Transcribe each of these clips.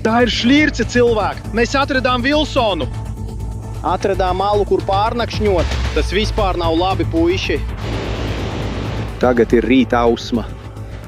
Tā ir šļirce, cilvēki. Mēs atradām Vilsonu. Atradām malu, kur pārnakšņot. Tas vispār nav labi, puiši. Tagad ir rīta ausma.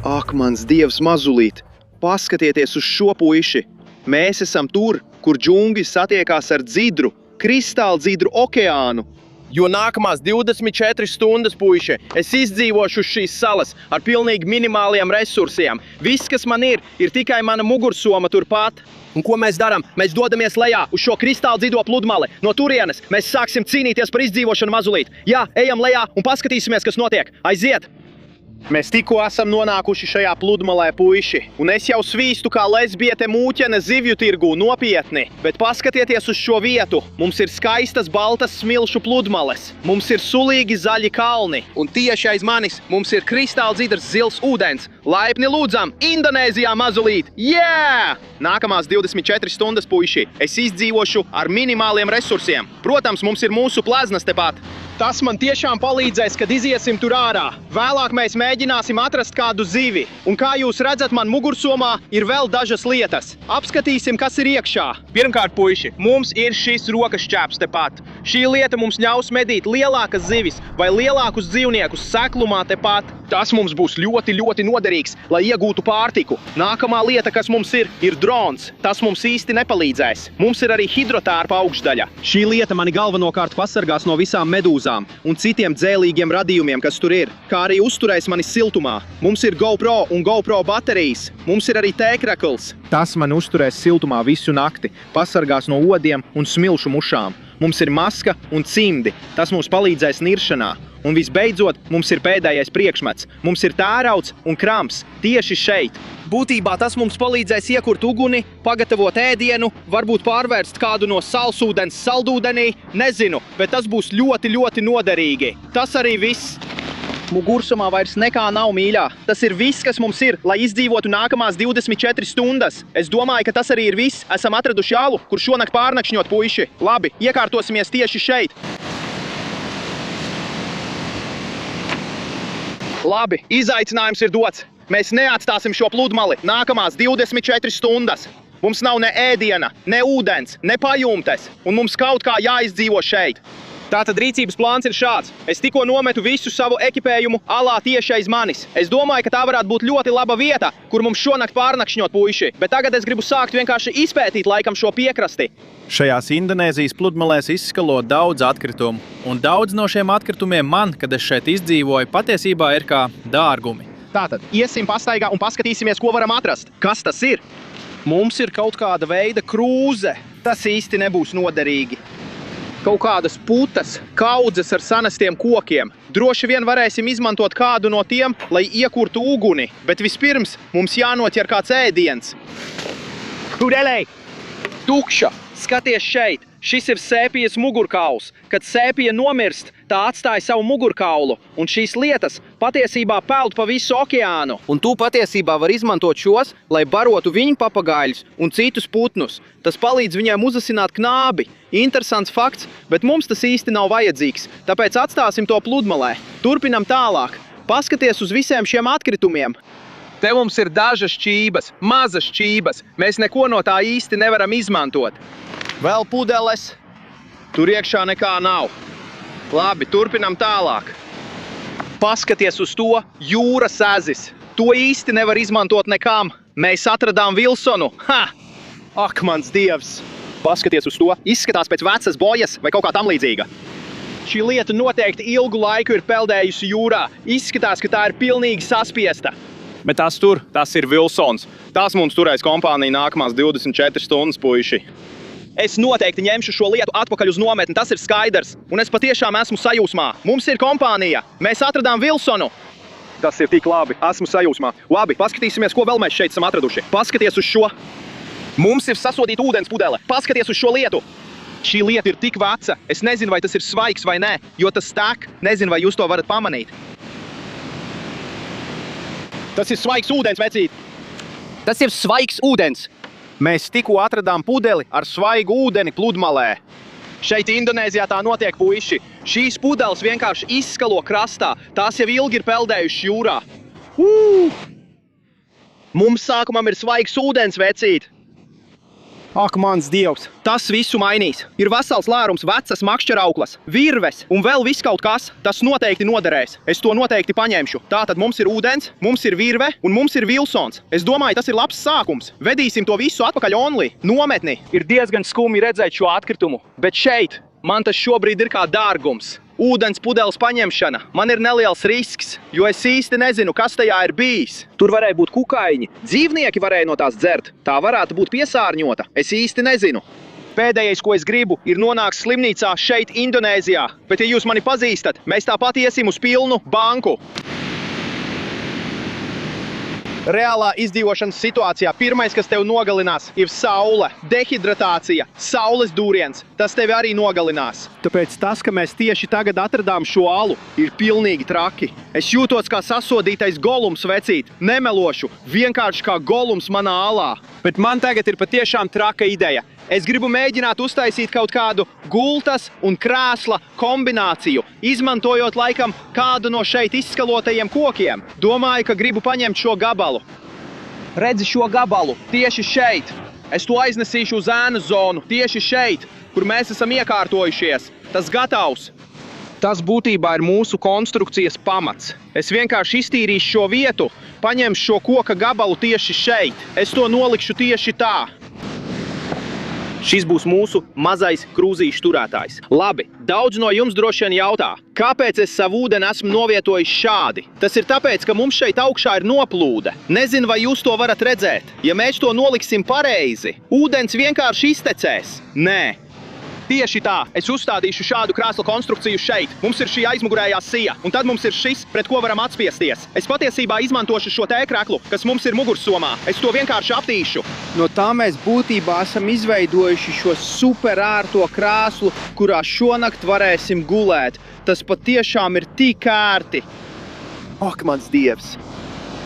Ak, mans dievs mazulīt, paskatieties uz šo puiši. Mēs esam tur, kur džungļi satiekās ar dzidru, kristāla dzidru okeānu. Jo nākamās 24 stundas, puiši, es izdzīvošu uz šīs salas ar pilnīgi minimāliem resursiem. Viss, kas man ir tikai mana mugursoma turpat. Un ko mēs darām? Mēs dodamies lejā uz šo kristāla dzido pludmali. No turienes mēs sāksim cīnīties par izdzīvošanu mazulīt. Jā, ejam lejā un paskatīsimies, kas notiek. Aiziet! Mēs tikko esam nonākuši šajā pludmalē, puiši, un es jau svīstu kā lesbiete mūķene zivju tirgū, nopietni. Bet paskatieties uz šo vietu. Mums ir skaistas baltas smilšu pludmales. Mums ir sulīgi zaļi kalni. Un tieši aiz manis mums ir kristāla dzidrs zils ūdens. Laipni lūdzam, Indonēzijā mazulīt! Jā! Nākamās 24 stundas, puiši, es izdzīvošu ar minimāliem resursiem. Protams, mums ir mūsu plaznas tepat. Tas man tiešām palīdzēs, kad iziesim tur ārā. Vēlāk mēs mēģināsim atrast kādu zivi. Un kā jūs redzat, man mugursomā ir vēl dažas lietas. Apskatīsim, kas ir iekšā. Pirmkārt, puiši, mums ir šis rokas šķēps tepat. Šī lieta mums ļaus medīt lielākas zivis vai lielākus dzīvniekus seklumā tepat. Tas mums būs ļoti, ļoti noderīgs, lai iegūtu pārtiku. Nākamā lieta, kas mums ir drons. Tas mums īsti nepalīdzēs. Mums ir arī hidrotērpa augšdaļa. Šī lieta mani galvenokārt pasargās no visām medūzām un citiem dzēlīgiem radījumiem, kas tur ir, kā arī uzturēs mani siltumā. Mums ir GoPro un GoPro baterijas. Mums ir arī tēkrakls. Tas man uzturēs siltumā visu nakti, pasargās no odiem un smilšu mušām. Mums ir maska un cimdi. Tas mums palīdzēs niršanā. Un visbeidzot, mums ir pēdējais priekšmets. Mums ir tērauds un krams tieši šeit. Būtībā tas mums palīdzēs iekurt uguni, pagatavot ēdienu, varbūt pārvērst kādu no salsūdens saldūdenī, nezinu, bet tas būs ļoti, ļoti noderīgi. Tas arī viss. Mugursomā vairs nekā nav, mīļā. Tas ir viss, kas mums ir, lai izdzīvotu nākamās 24 stundas. Es domāju, ka tas arī ir viss. Esam atraduši alu, kur šonakt pārnakšņot, puiši. Labi, iekārtosimies tieši šeit. Labi, izaicinājums ir dots. Mēs neatstāsim šo pludmali nākamās 24 stundas. Mums nav ne ēdiena, ne ūdens, ne pajumtes, un mums kaut kā jāizdzīvo šeit. Tātad rīcības plāns ir šāds. Es tikko nometu visu savu ekipējumu alā tieši aiz manis. Es domāju, ka tā varētu būt ļoti laba vieta, kur mums šonakt pārnakšņot, puiši. Bet tagad es gribu sākt vienkārši izpētīt laikam šo piekrasti. Šajās Indonēzijas pludmalēs izskalo daudz atkritumu, un daudz no šiem atkritumiem man, kad es šeit izdzīvoju, patiesībā ir kā dārgumi. Tātad, iesim pastaigā un paskatīsimies, ko varam atrast. Kas tas ir? Mums ir kaut kāda veida krūze. Tas īsti nebūs noderīgi. Kaut kādas putas, kaudzes ar sanastiem kokiem. Droši vien varēsim izmantot kādu no tiem, lai iekurtu uguni. Bet vispirms mums jānoķer kāds ēdiens. Kurelei! Tukša! Skaties šeit! Šis ir sēpijas mugurkauls. Kad sēpija nomirst, tā atstāja savu mugurkaulu. Un šīs lietas patiesībā peld pa visu okeānu. Un tu patiesībā var izmantot šos, lai barotu viņu papagaļus un citus putnus. Tas palīdz viņiem uzasināt knābi. Interesants fakts, bet mums tas īsti nav vajadzīgs. Tāpēc atstāsim to pludmalē. Turpinam tālāk. Paskaties uz visiem šiem atkritumiem. Te mums ir dažas šķības, mazas šķības. Mēs neko no tā īsti nevaram izmantot. Vēl pudeles. Tur iekšā nekā nav. Labi, turpinam tālāk. Paskaties uz to, jūras ezis. To īsti nevar izmantot nekām. Mēs atradām Vilsonu. Ha! Ak, mans dievs! Paskaties uz to. Izskatās pēc vecas bojas vai kaut kā tam līdzīga. Šī lieta noteikti ilgu laiku ir peldējusi jūrā. Izskatās, ka tā ir pilnīgi saspiesta. Bet tas ir Vilsons. Tas mums turēs kompāniju nākamās 24 stundas, puiši. Es noteikti ņemšu šo lietu atpakaļ uz nometni, tas ir skaidrs. Un es patiešām esmu sajūsmā. Mums ir kompānija. Mēs atradām Vilsonu. Tas ir tik labi. Esmu sajūsmā. Labi, paskatīsimies, ko vēl mēs šeit esam atraduši. Paskaties uz šo. Mums ir sasodīta ūdens pudele. Paskaties uz šo lietu. Šī lieta ir tik veca. Es nezinu, vai tas ir svaigs vai nē, jo tas tek. Nezinu, vai jūs to varat pamanīt. Tas ir svaigs ūdens, vecīt. Tas ir svaigs ūdens. Mēs tikko atradām pudeli ar svaigu ūdeni pludmalē. Šeit Indonēzijā tā notiek, puiši. Šīs pudeles vienkārši izskalo krastā. Tās jau ilgi ir peldējušas jūrā. Mums sākumam ir svaigs ūdens, vecīt. Ak, mans dievs! Tas visu mainīs. Ir vesels lērums vecas makšķerauklas, virves un vēl viss kaut kas. Tas noteikti noderēs. Es to noteikti paņemšu. Tātad mums ir ūdens, mums ir virve un mums ir Vilsons. Es domāju, tas ir labs sākums. Vedīsim to visu atpakaļ Only. Nometni. Ir diezgan skumji redzēt šo atkritumu. Bet šeit man tas šobrīd ir kā dārgums. Ūdens pudeles paņemšana. Man ir neliels risks, jo es īsti nezinu, kas tajā ir bijis. Tur varēja būt kukaiņi. Dzīvnieki varēja no tās dzert. Tā varētu būt piesārņota. Es īsti nezinu. Pēdējais, ko es gribu, ir nonākt slimnīcā šeit, Indonēzijā. Bet, ja jūs mani pazīstat, mēs tāpat iesim uz pilnu banku. Reālā izdzīvošanas situācijā pirmais, kas tev nogalinās, ir saule, dehidratācija, saules dūriens. Tas tevi arī nogalinās. Tāpēc tas, ka mēs tieši tagad atradām šo alu, ir pilnīgi traki. Es jūtos kā sasodītais Golums, vecīt. Nemelošu, vienkārši kā Golums manā alā. bet man tagad ir patiešām traka ideja. Es gribu mēģināt uztaisīt kaut kādu gultas un krēsla kombināciju, izmantojot laikam kādu no šeit izskalotajiem kokiem. Domāju, ka gribu paņemt šo gabalu. Redzi šo gabalu? Tieši šeit. Es to aiznesīšu uz ēnu zonu, tieši šeit, kur mēs esam iekārtojušies. Tas gatavs. Tas būtībā ir mūsu konstrukcijas pamats. Es vienkārši iztīrīšu šo vietu, paņemšu šo koka gabalu tieši šeit. Es to nolikšu tieši tā. Šis būs mūsu mazais krūzīšu turētājs. Labi, daudz no jums droši vien jautā, kāpēc es savu ūdeni esmu novietojis šādi? Tas ir tāpēc, ka mums šeit augšā ir noplūde. Nezinu, vai jūs to varat redzēt. Ja mēs to noliksim pareizi, ūdens vienkārši iztecēs. Nē. Tieši tā, es uzstādīšu šādu krēslu konstrukciju šeit. Mums ir šī aizmugurējā sija, un tad mums ir šis, pret ko varam atspiesties. Es patiesībā izmantošu šo tēkreklu, kas mums ir mugursomā. Es to vienkārši aptīšu. No tā mēs būtībā esam izveidojuši šo super ērto krēslu, kurā šonakt varēsim gulēt. Tas patiešām ir tik ērti. Ak, mans dievs!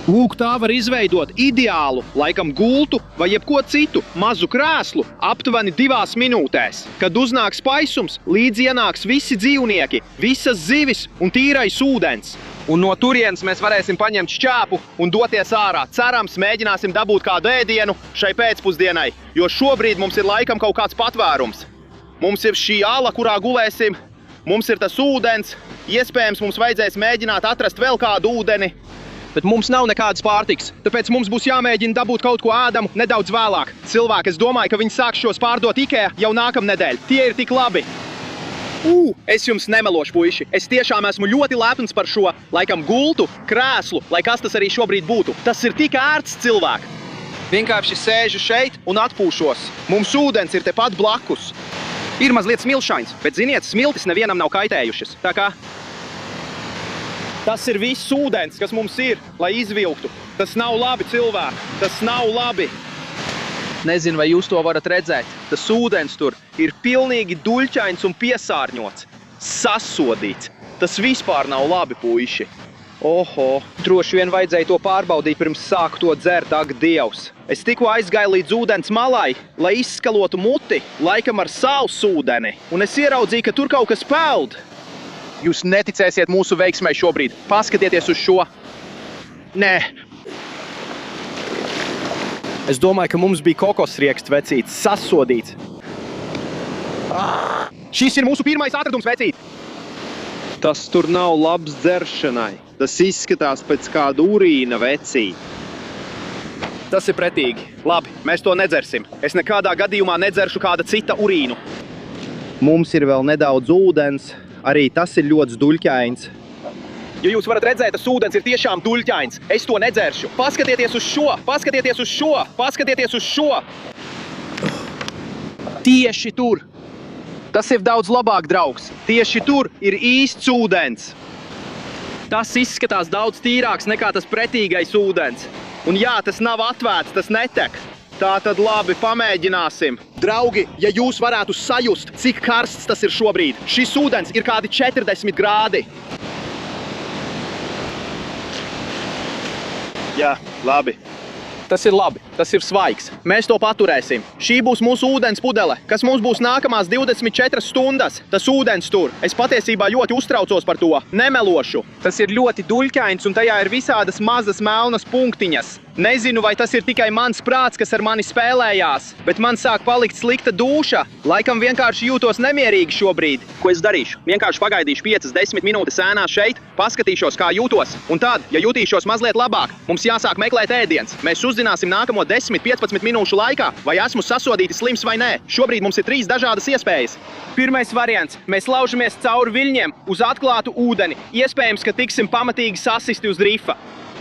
Lūk, tā var izveidot ideālu, laikam gultu vai jebko citu mazu krēslu aptuveni 2 minūtēs. Kad uznāks paisums, līdz ienāks visi dzīvnieki, visas zivis un tīrais ūdens. Un no turienes mēs varēsim paņemt šķēpu un doties ārā. Cerams, mēģināsim dabūt kādu ēdienu šai pēcpusdienai, jo šobrīd mums ir laikam kaut kāds patvērums. Mums ir šī ala, kurā gulēsim, mums ir tas ūdens, iespējams mums vajadzēs mēģināt atrast vēl kādu ūdeni. Bet mums nav nekādas pārtiks, tāpēc mums būs jāmēģina dabūt kaut ko ēdamu nedaudz vēlāk. Cilvēki, es domāju, ka viņi sāks šos pārdot IKEA jau nākamnedēļ. Tie ir tik labi. Es jums nemelošu, puiši. Es tiešām esmu ļoti lepns par šo, laikam, gultu, krēslu, lai kas tas arī šobrīd būtu. Tas ir tik ērts, cilvēki. Vienkārši sēžu šeit un atpūšos. Mums ūdens ir tepat blakus. Ir mazliet smilšains, bet ziniet, smiltis nevienam nav kaitējušas. Tā kā tas ir viss ūdens, kas mums ir, lai izvilktu. Tas nav labi, cilvēki. Tas nav labi. Nezinu, vai jūs to varat redzēt. Tas ūdens tur ir pilnīgi duļķains un piesārņots. Sasodīts. Tas vispār nav labi, puiši. Oho, droši vien vajadzēja to pārbaudīt pirms sāku to dzert, ak, Dievs. Es tikko aizgāju līdz ūdens malai, lai izskalotu muti, laikam ar saules ūdeni. Un es ieraudzīju, ka tur kaut kas peld. Jūs neticēsiet mūsu veiksmai šobrīd. Paskatieties uz šo. Nē. Es domāju, ka mums bija kokosrieksts, vecīts, sasodīts. Šis ir mūsu pirmais atradums, vecīt. Tas tur nav labs dzeršanai. Tas izskatās pēc kāda urīna, vecīt. Tas ir pretīgi. Labi, mēs to nedzersim. Es nekādā gadījumā nedzeršu kāda cita urīnu. Mums ir vēl nedaudz ūdens. Arī tas ir ļoti duļķains. Ja jūs varat redzēt, tas ūdens ir tiešām duļķains. Es to nedzeršu. Paskatieties uz šo! Paskatieties uz šo! Paskatieties uz šo! Tieši tur! Tas ir daudz labāk, draugs. Tieši tur ir īsts ūdens. Tas izskatās daudz tīrāks nekā tas pretīgais ūdens. Un jā, tas nav atvērts, tas netek. Tā tad labi, pamēģināsim. Draugi, ja jūs varētu sajust, cik karsts tas ir šobrīd. Šis ūdens ir kādi 40 grādi. Jā, labi. Tas ir labi, tas ir svaigs. Mēs to paturēsim. Šī būs mūsu ūdens pudele, kas mums būs nākamās 24 stundas. Tas ūdens tur. Es patiesībā ļoti uztraucos par to. Nemelošu. Tas ir ļoti duļķains un tajā ir visādas mazas melnas punktiņas. Nezinu, vai tas ir tikai mans prāts, kas ar mani spēlējās, bet man sāk palikt slikta dūša. Laikam vienkārši jūtos nemierīgi šobrīd. Ko es darīšu? Vienkārši pagaidīšu 5-10 minūtes ēnā šeit, paskatīšos, kā jūtos. Un tad, ja jutīšos mazliet labāk, mums jāsāk meklēt ēdiens. Mēs uzzināsim nākamo 10-15 minūšu laikā, vai esmu sasodīti slims vai nē. Šobrīd mums ir 3 dažādas iespējas. Pirmais variants. Mēs laužamies cauri viļņiem uz atklātu ūdeni. Iespējams, ka tiksim pamatīgi sasisti uz rifa.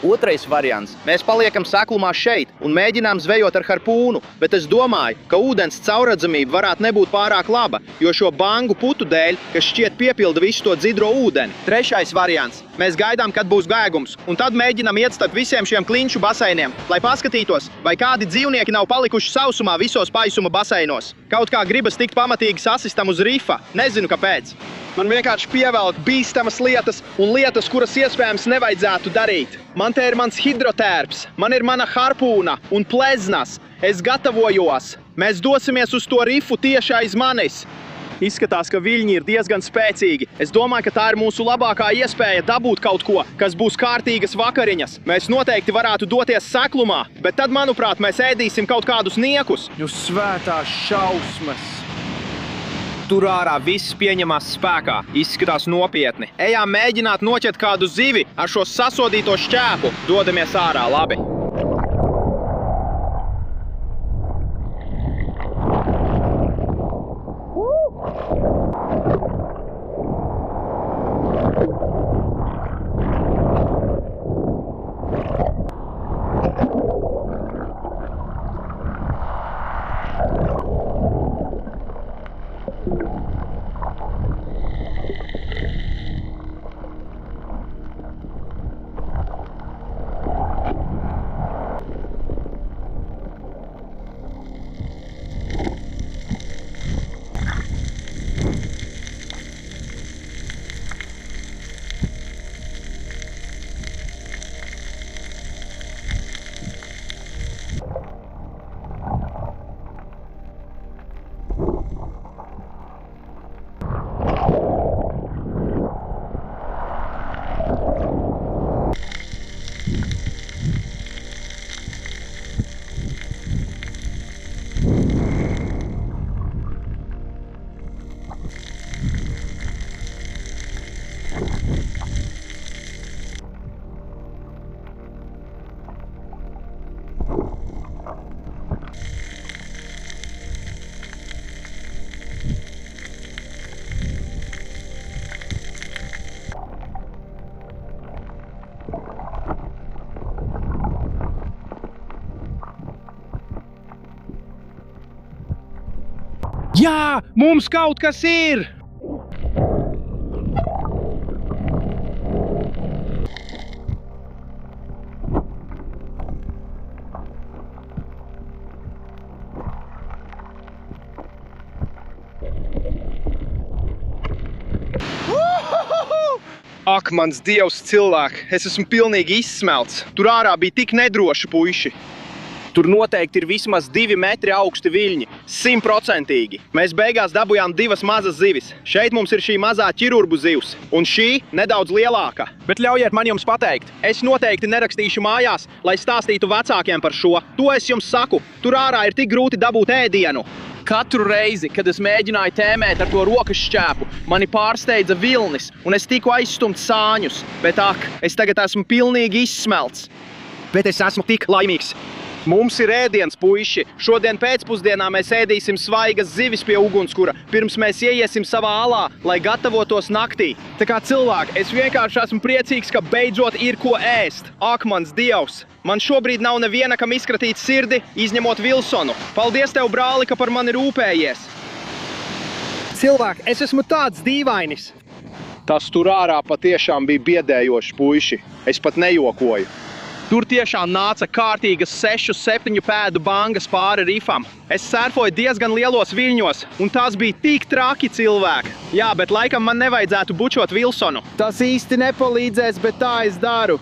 Otrais variants. Mēs paliekam seklumā šeit un mēģinām zvejot ar harpūnu, bet es domāju, ka ūdens caurredzamība varētu nebūt pārāk laba, jo šo bangu putu dēļ, kas šķiet piepilda visu to dzidro ūdeni. Trešais variants. Mēs gaidām, kad būs gēgums, un tad mēģinām iet starp visiem šiem klinšu baseiniem, lai paskatītos, vai kādi dzīvnieki nav palikuši sausumā visos paisuma baseinos. Kaut kā gribas tikt pamatīgi sasistam uz rifa. Nezinu, kāpēc. Man vienkārši pievelk bīstamas lietas un lietas, kuras iespējams nevajadzētu darīt. Man te ir mans hidrotērps, man ir mana harpūna un pleznas. Es gatavojos. Mēs dosimies uz to rifu tieši aiz manis. Izskatās, ka viļņi ir diezgan spēcīgi. Es domāju, ka tā ir mūsu labākā iespēja dabūt kaut ko, kas būs kārtīgas vakariņas. Mēs noteikti varētu doties seklumā, bet tad, manuprāt, mēs ēdīsim kaut kādus niekus. Jūs svētās šausmas! Tur ārā viss pieņemās spēkā. Izskatās nopietni. Ejām mēģināt noķert kādu zivi ar šo sasodīto šķēpu. Dodamies ārā, labi. Jā, mums kaut kas ir! Ak, mans dievs, cilvēki, es esmu pilnīgi izsmelts. Tur ārā bija tik nedroši puiši. Tur noteikti ir vismaz 2 metri augsti viļņi, 100%. Mēs beigās dabujām 2 mazas zivis. Šeit mums ir šī mazā ķirurbu zivs, un šī nedaudz lielāka. Bet ļaujiet man jums pateikt, es noteikti nerakstīšu mājās, lai stāstītu vecākiem par šo. To es jums saku, tur ārā ir tik grūti dabūt ēdienu. Katru reizi, kad es mēģināju tēmēt ar to rokas šķēpu, mani pārsteidza vilnis, un es tiku aizstumts sāņus. Bet ak, es tagad esmu pilnīgi izsmelts. Bet es esmu tik laimīgs. Mums ir ēdiens, puiši. Šodien pēcpusdienā mēs ēdīsim svaigas zivis pie ugunskura, pirms mēs ieiesim savā alā, lai gatavotos naktī. Tā kā cilvēki, es vienkārši esmu priecīgs, ka beidzot ir ko ēst. Ak, mans dievs! Man šobrīd nav neviena, kam izkratīt sirdi, izņemot Vilsonu. Paldies tev, brāli, ka par mani rūpējies. Cilvēki, es esmu tāds dīvainis. Tas tur ārā patiešām bija biedējošs, puiši. Es pat nejokoju. Tur tiešām nāca kārtīgas 6-7 pēdu bangas pāri rifam. Es surfoju diezgan lielos viļņos, un tās bija tik traki, cilvēki. Jā, bet laikam man nevajadzētu bučot Vilsonu. Tas īsti nepalīdzēs, bet tā es daru.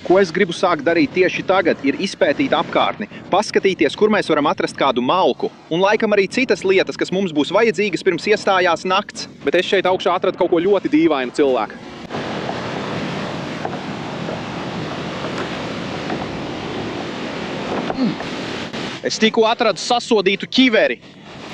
Ko es gribu sākt darīt tieši tagad, ir izpētīt apkārtni, paskatīties, kur mēs varam atrast kādu malku, un laikam arī citas lietas, kas mums būs vajadzīgas pirms iestājās nakts. Bet es šeit augšā atradu kaut ko ļoti dīvainu cilvēku. Es tikko atradu sasodītu ķiveri.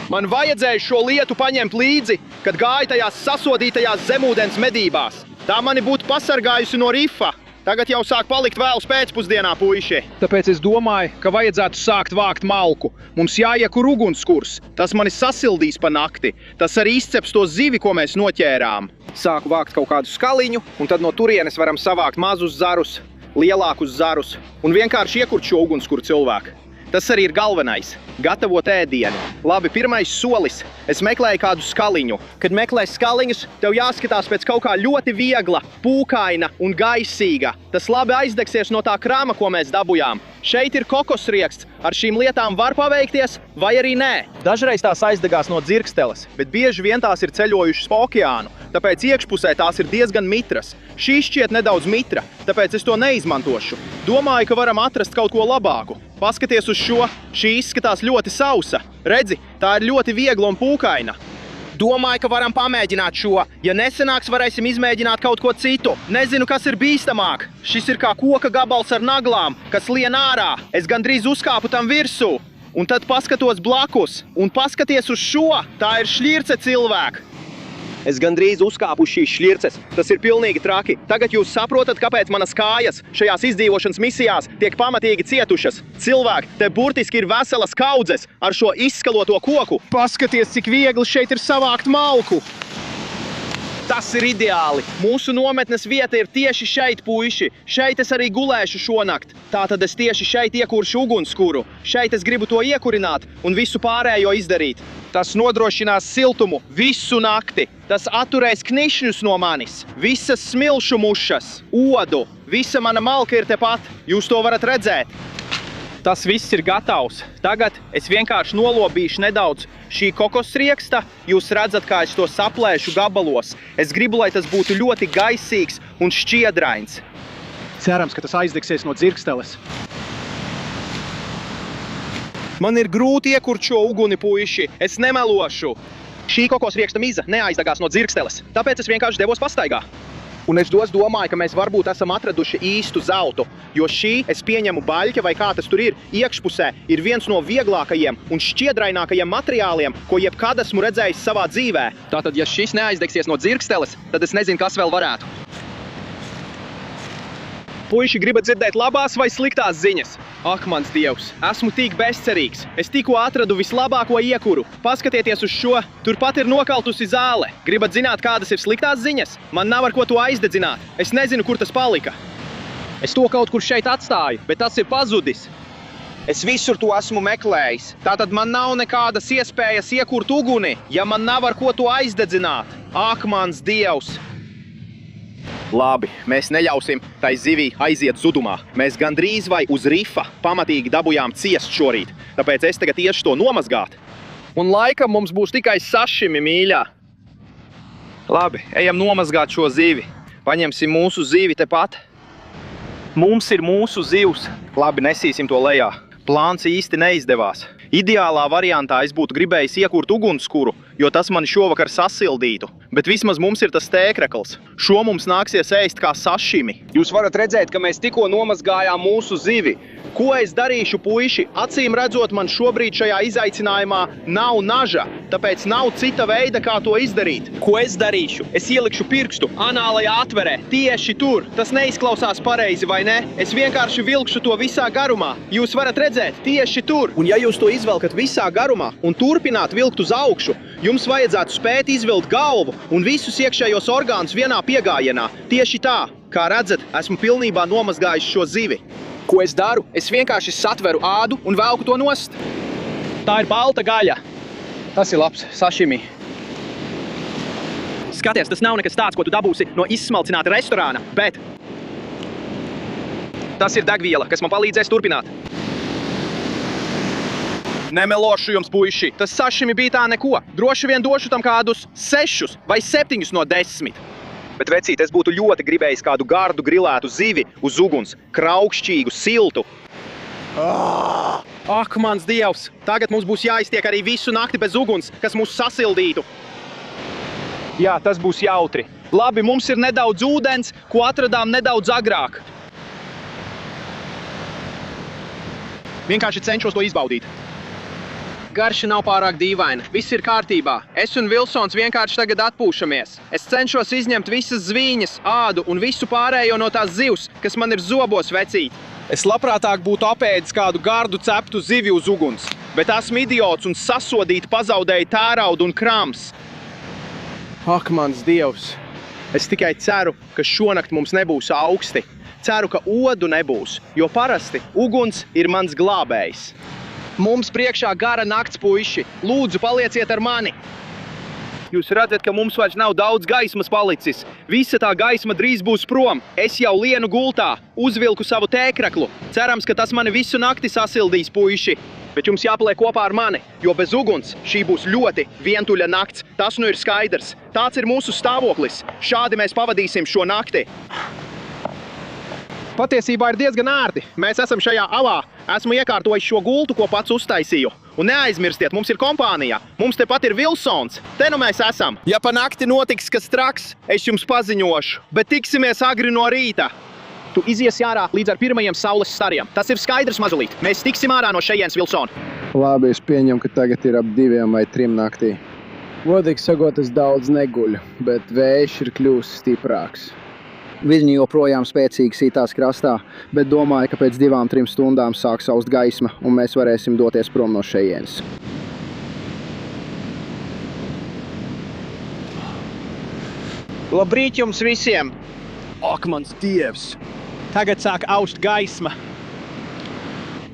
Man vajadzēja šo lietu paņemt līdzi, kad gāju tajās sasodītajās zemūdens medībās. Tā mani būtu pasargājusi no rifa. Tagad jau sāk palikt vēls pēcpusdienā, puiši. Tāpēc es domāju, ka vajadzētu sākt vākt malku. Mums jāiekur ugunskurs. Tas mani sasildīs pa nakti. Tas arī izceps to zivi, ko mēs noķērām. Sāku vākt kaut kādu skaliņu, un tad no turienes varam savākt mazus zarus, lielākus zarus un vienkārši iekurt šo ugunskuru cilvēku. Tas arī ir galvenais – gatavot ēdienu. Labi, pirmais solis. Es meklēju kādu skaliņu. Kad meklē skaliņus, tev jāskatās pēc kaut kā ļoti viegla, pūkaina un gaisīga. Tas labi aizdegsies no tā krāma, ko mēs dabujām. Šeit ir kokosrieksts. Ar šīm lietām var paveikties, vai arī nē. Dažreiz tās aizdegās no dzirksteles, bet bieži vien tās ir ceļojušas pa okeānu. Tāpēc iekšpusē tās ir diezgan mitras. Šī šķiet nedaudz mitra, tāpēc es to neizmantošu. Domāju, ka varam atrast kaut ko labāku. Paskaties uz šo, šī izskatās ļoti sausa. Redzi, tā ir ļoti viegla un pūkaina. Domāju, ka varam pamēģināt šo. Ja nesanāks, varēsim izmēģināt kaut ko citu. Nezinu, kas ir bīstamāk. Šis ir kā koka gabals ar naglām, kas lien ārā. Es gandrīz uzkāpu tam virsū. Un tad paskatos blakus. Un paskaties uz šo. Tā ir šļirce cilvēka. Es gandrīz uzkāpu uz šīs šļirces. Tas ir pilnīgi traki. Tagad jūs saprotat, kāpēc manas kājas šajās izdzīvošanas misijās tiek pamatīgi cietušas. Cilvēki, te burtiski ir veselas kaudzes ar šo izskaloto koku. Paskaties, cik viegli šeit ir savākt malku. Tas ir ideāli. Mūsu nometnes vieta ir tieši šeit, puiši. Šeit es arī gulēšu šonakt. Tātad es tieši šeit iekuršu ugunskuru. Šeit es gribu to iekurināt un visu pārējo izdarīt. Tas nodrošinās siltumu visu nakti. Tas atturēs knišņus no manis. Visas smilšu mušas, odu. Visa mana malka ir tepat. Jūs to varat redzēt. Tas viss ir gatavs. Tagad es vienkārši nolobīšu nedaudz šī kokosrieksta. Jūs redzat, kā es to saplēšu gabalos. Es gribu, lai tas būtu ļoti gaisīgs un šķiedrains. Cerams, ka tas aizdegsies no dzirksteles. Man ir grūti iekurt šo uguni, puiši. Es nemelošu. Šī kokosrieksta miza neaizdegās no dzirksteles. Tāpēc es vienkārši devos pastaigā. Un es domāju, ka mēs varbūt esam atraduši īstu zeltu, jo šī, es pieņemu baļķa vai kā tas tur ir, iekšpusē ir viens no vieglākajiem un šķiedrainākajiem materiāliem, ko jebkad esmu redzējis savā dzīvē. Tātad, ja šis neaizdegsies no dzirksteles, tad es nezinu, kas vēl varētu. Puiši, gribat dzirdēt labās vai sliktās ziņas? Ak, mans Dievs, esmu tik bezcerīgs. Es tikko atradu vislabāko iekuru. Paskatieties uz šo, turpat ir nokaltusi zāle. Gribat zināt, kādas ir sliktās ziņas? Man nav ar ko to aizdedzināt. Es nezinu, kur tas palika. Es to kaut kur šeit atstāju, bet tas ir pazudis. Es visur to esmu meklējis. Tātad man nav nekādas iespējas iekurt uguni, ja man nav ar ko to aizdedzināt. Ak, mans Dievs! Labi, mēs neļausim tai zivī aiziet zudumā. Mēs gandrīz vai uz rifa pamatīgi dabujām ciest šorīt, tāpēc es tagad iešu to nomazgāt. Un laikam mums būs tikai sašimi, mīļā. Labi, ejam nomazgāt šo zivi. Paņemsim mūsu zivi tepat. Mums ir mūsu zivs. Labi, nesīsim to lejā. Plāns īsti neizdevās. Ideālā variantā es būtu gribējis iekurt ugunskuru, jo tas mani šovakar sasildītu. Bet vismaz mums ir tas tēkrekls. Šo mums nāksies ēst kā sašimi. Jūs varat redzēt, ka mēs tikko nomazgājām mūsu zivi. Ko es darīšu, puiši? Acīm redzot, man šobrīd šajā izaicinājumā nav naža, tāpēc nav cita veida, kā to izdarīt. Ko es darīšu? Es ielikšu pirkstu anālajā atverē, tieši tur. Tas neizklausās pareizi, vai ne? Es vienkārši vilkšu to visā garumā. Jūs varat redzēt, tieši tur. Un ja jūs to izvelkat visā garumā un turpināt vilkt uz augšu, jums vajadzētu spēt izvilkt galvu un visus iekšējos orgānus vienā piegājienā. Tieši tā, kā redzat, esmu pilnībā nomazgājis šo zivi. Ko es daru? Es vienkārši satveru ādu un velku to nost. Tā ir balta gaļa. Tas ir labs sašimi. Skaties, tas nav nekas tāds, ko tu dabūsi no izsmalcināta restorāna, bet tas ir degviela, kas man palīdzēs turpināt. Nemelošu jums, puiši. Tas sašimi bija tā neko. Droši vien došu tam kādus 6 vai 7 no 10. Bet, vecīt, es būtu ļoti gribējis kādu gardu grilētu zivi uz uguns, kraukšķīgu, siltu. Ak, mans dievs! Tagad mums būs jāiztiek arī visu nakti bez uguns, kas mūs sasildītu. Jā, tas būs jautri. Labi, mums ir nedaudz ūdens, ko atradām nedaudz agrāk. Vienkārši cenšos to izbaudīt. Garša nav pārāk dīvaina. Viss ir kārtībā. Es un Vilsons vienkārši tagad atpūšamies. Es cenšos izņemt visas zvīņas, ādu un visu pārējo no tās zivs, kas man ir zobos, vecīt. Es labprātāk būtu apēdis kādu gardu ceptu zivi uz uguns, bet esmu idiots un sasodīti pazaudēju tēraudu un krams. Ak, mans dievs! Es tikai ceru, ka šonakt mums nebūs augsti. Ceru, ka odu nebūs, jo parasti uguns ir mans glābējs. Mums priekšā gara nakts, puiši. Lūdzu, palieciet ar mani! Jūs redzat, ka mums vairs nav daudz gaismas palicis. Visa tā gaisma drīz būs prom. Es jau lienu gultā, uzvilku savu tēkraklu. Cerams, ka tas mani visu nakti sasildīs, puiši. Bet jums jāpaliek kopā ar mani, jo bez uguns šī būs ļoti vientuļa nakts. Tas nu ir skaidrs. Tāds ir mūsu stāvoklis. Šādi mēs pavadīsim šo nakti. Patiesībā ir diezgan ērti. Mēs esam šajā alā. Esmu iekārtojis šo gultu, ko pats uztaisīju. Un neaizmirstiet, mums ir kompānija. Mums tepat ir Vilsons. Te nu mēs esam. Ja pa nakti notiks kas traks, es jums paziņošu. Bet tiksimies agri no rīta. Tu iziesi ārā līdz ar pirmajiem saules stariem. Tas ir skaidrs, mazulīt. Mēs tiksim ārā no šejienes, Vilson. Labi, es pieņemu, ka tagad ir ap 2 vai 3 naktī. Godīgi sakot, es daudz neguļu, bet vējš ir kļūst stiprāks. Viņi joprojām spēcīgi sītās krastā, bet domāju, ka pēc 2-3 stundām sāks saust gaisma, un mēs varēsim doties prom no šejienes. Labrīt jums visiem! Ak, mans dievs! Tagad sāk aust gaisma.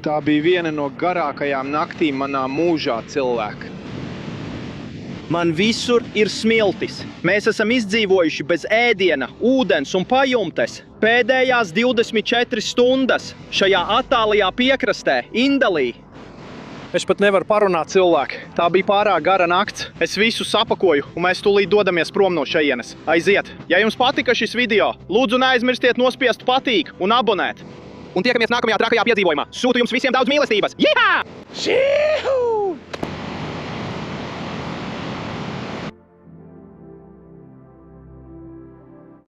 Tā bija viena no garākajām naktīm manā mūžā, cilvēki. Man visur ir smiltis. Mēs esam izdzīvojuši bez ēdiena, ūdens un pajumtes. Pēdējās 24 stundas šajā attālajā piekrastē, Indalī. Es pat nevaru parunāt, cilvēki. Tā bija pārāk gara nakts. Es visu sapakoju, un mēs tūlīt dodamies prom no šejienes. Aiziet! Ja jums patika šis video, lūdzu neaizmirstiet nospiest patīk un abonēt. Un tiekamies nākamajā trakajā piedzīvojumā. Sūtu jums visiem daudz mīlestības! Jihā! Šīhu!